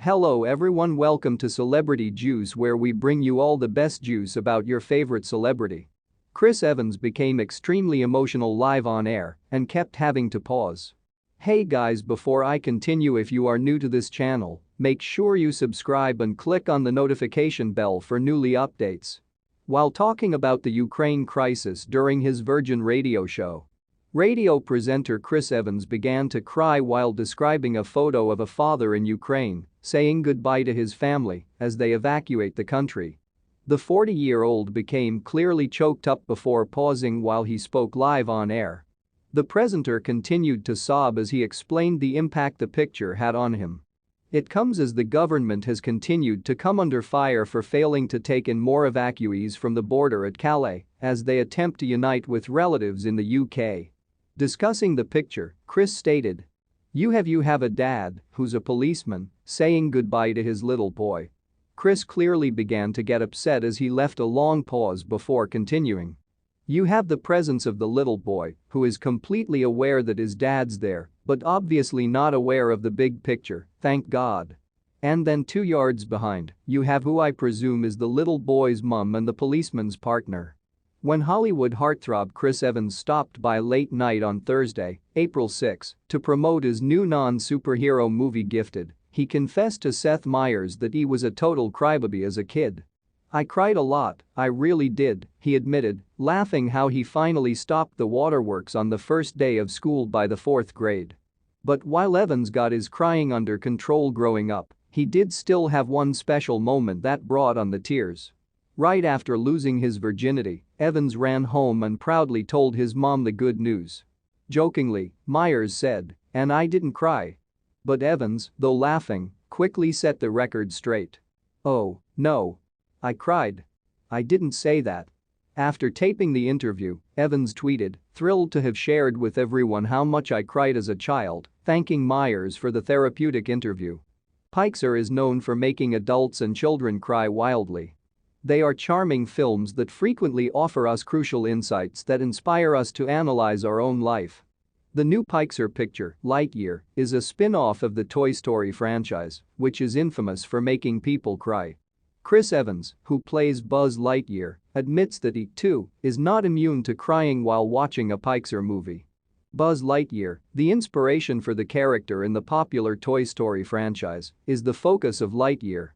Hello everyone, welcome to Celebrity Juice, where we bring you all the best juice about your favorite celebrity. Chris Evans became extremely emotional live on air and kept having to pause. Hey guys, before I continue, if you are new to this channel, make sure you subscribe and click on the notification bell for newly updates. While talking about the Ukraine crisis during his Virgin radio show, radio presenter Chris Evans began to cry while describing a photo of a father in Ukraine saying goodbye to his family as they evacuate the country. The 40-year-old became clearly choked up before pausing while he spoke live on air. The presenter continued to sob as he explained the impact the picture had on him. It comes as the government has continued to come under fire for failing to take in more evacuees from the border at Calais as they attempt to unite with relatives in the UK. Discussing the picture, Chris stated, You have a dad who's a policeman saying goodbye to his little boy." Chris clearly began to get upset as he left a long pause before continuing. "You have the presence of the little boy who is completely aware that his dad's there, but obviously not aware of the big picture, thank God. And then 2 yards behind, you have who I presume is the little boy's mum and the policeman's partner." When Hollywood heartthrob Chris Evans stopped by late night on Thursday, April 6, to promote his new non-superhero movie Gifted, he confessed to Seth Meyers that he was a total crybaby as a kid. "I cried a lot, I really did," he admitted, laughing how he finally stopped the waterworks on the first day of school by the 4th grade. But while Evans got his crying under control growing up, he did still have one special moment that brought on the tears. Right after losing his virginity, Evans ran home and proudly told his mom the good news. Jokingly, Meyers said, "And I didn't cry." But Evans, though laughing, quickly set the record straight. "Oh, no. I cried. I didn't say that." After taping the interview, Evans tweeted, "Thrilled to have shared with everyone how much I cried as a child," thanking Meyers for the therapeutic interview. Pixar is known for making adults and children cry wildly. They are charming films that frequently offer us crucial insights that inspire us to analyze our own life. The new Pixar picture, Lightyear, is a spin-off of the Toy Story franchise, which is infamous for making people cry. Chris Evans, who plays Buzz Lightyear, admits that he, too, is not immune to crying while watching a Pixar movie. Buzz Lightyear, the inspiration for the character in the popular Toy Story franchise, is the focus of Lightyear.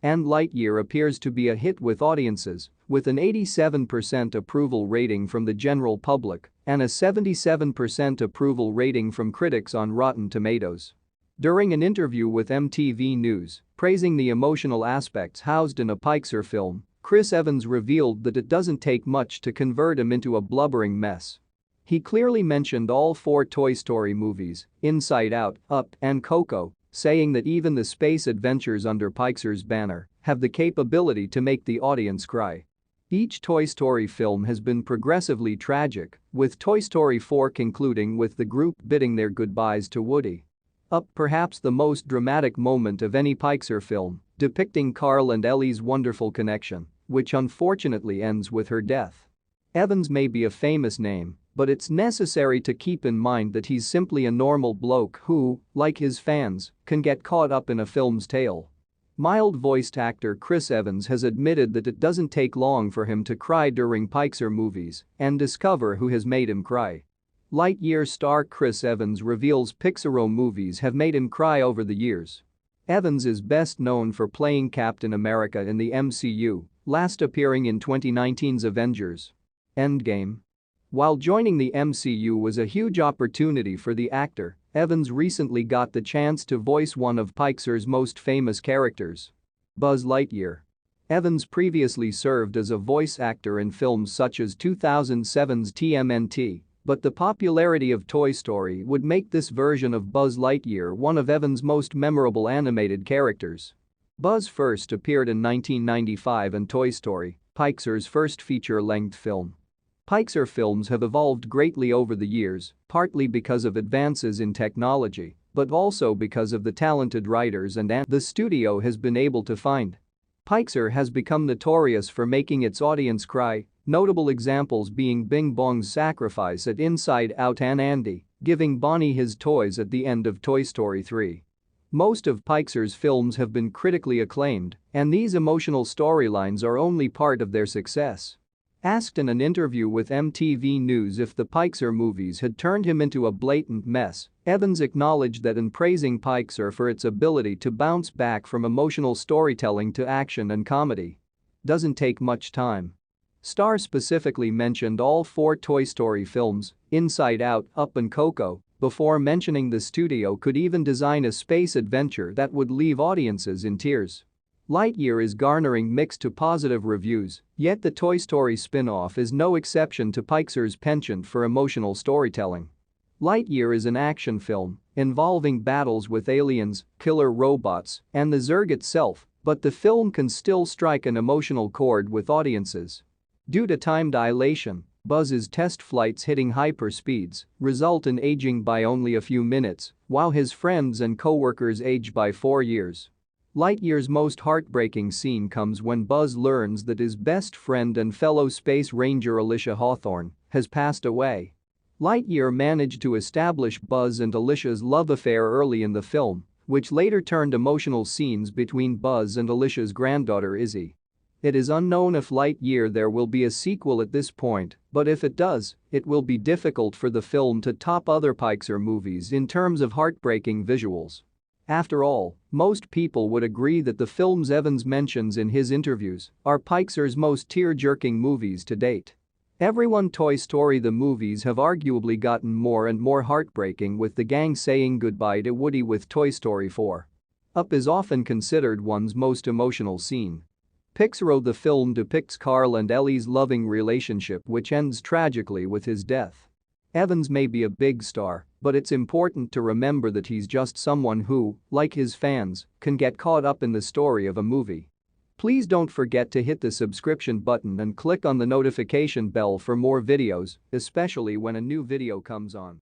And Lightyear appears to be a hit with audiences, with an 87% approval rating from the general public and a 77% approval rating from critics on Rotten Tomatoes. During an interview with MTV News, praising the emotional aspects housed in a Pixar film, Chris Evans revealed that it doesn't take much to convert him into a blubbering mess. He clearly mentioned all 4 Toy Story movies, Inside Out, Up, and Coco, saying that even the space adventures under Pixar's banner have the capability to make the audience cry. Each Toy Story film has been progressively tragic, with Toy Story 4 concluding with the group bidding their goodbyes to Woody. Up, perhaps the most dramatic moment of any Pixar film, depicting Carl and Ellie's wonderful connection, which unfortunately ends with her death. Evans may be a famous name, but it's necessary to keep in mind that he's simply a normal bloke who, like his fans, can get caught up in a film's tale. Mild-voiced actor Chris Evans has admitted that it doesn't take long for him to cry during Pixar movies and discover who has made him cry. Lightyear star Chris Evans reveals Pixar movies have made him cry over the years. Evans is best known for playing Captain America in the MCU, last appearing in 2019's Avengers: Endgame. While joining the MCU was a huge opportunity for the actor, Evans recently got the chance to voice one of Pixar's most famous characters, Buzz Lightyear. Evans previously served as a voice actor in films such as 2007's TMNT, but the popularity of Toy Story would make this version of Buzz Lightyear one of Evans' most memorable animated characters. Buzz first appeared in 1995 in Toy Story, Pixar's first feature-length film. Pixar films have evolved greatly over the years, partly because of advances in technology, but also because of the talented writers and the studio has been able to find. Pixar has become notorious for making its audience cry, notable examples being Bing Bong's sacrifice at Inside Out and Andy giving Bonnie his toys at the end of Toy Story 3. Most of Pixar's films have been critically acclaimed, and these emotional storylines are only part of their success. Asked in an interview with MTV News if the Pixar movies had turned him into a blatant mess, Evans acknowledged that in praising Pixar for its ability to bounce back from emotional storytelling to action and comedy. Doesn't take much time. Star specifically mentioned all 4 Toy Story films, Inside Out, Up and Coco, before mentioning the studio could even design a space adventure that would leave audiences in tears. Lightyear is garnering mixed to positive reviews, yet the Toy Story spin-off is no exception to Pixar's penchant for emotional storytelling. Lightyear is an action film involving battles with aliens, killer robots, and the Zurg itself, but the film can still strike an emotional chord with audiences. Due to time dilation, Buzz's test flights hitting hyperspeeds result in aging by only a few minutes, while his friends and co-workers age by 4 years. Lightyear's most heartbreaking scene comes when Buzz learns that his best friend and fellow space ranger Alicia Hawthorne has passed away. Lightyear managed to establish Buzz and Alicia's love affair early in the film, which later turned emotional scenes between Buzz and Alicia's granddaughter Izzy. It is unknown if Lightyear there will be a sequel at this point, but if it does, it will be difficult for the film to top other Pixar movies in terms of heartbreaking visuals. After all, most people would agree that the films Evans mentions in his interviews are Pixar's most tear-jerking movies to date. Everyone Toy Story the movies have arguably gotten more and more heartbreaking, with the gang saying goodbye to Woody with Toy Story 4. Up is often considered one's most emotional scene. Pixar the film depicts Carl and Ellie's loving relationship, which ends tragically with his death. Evans may be a big star, but it's important to remember that he's just someone who, like his fans, can get caught up in the story of a movie. Please don't forget to hit the subscription button and click on the notification bell for more videos, especially when a new video comes on.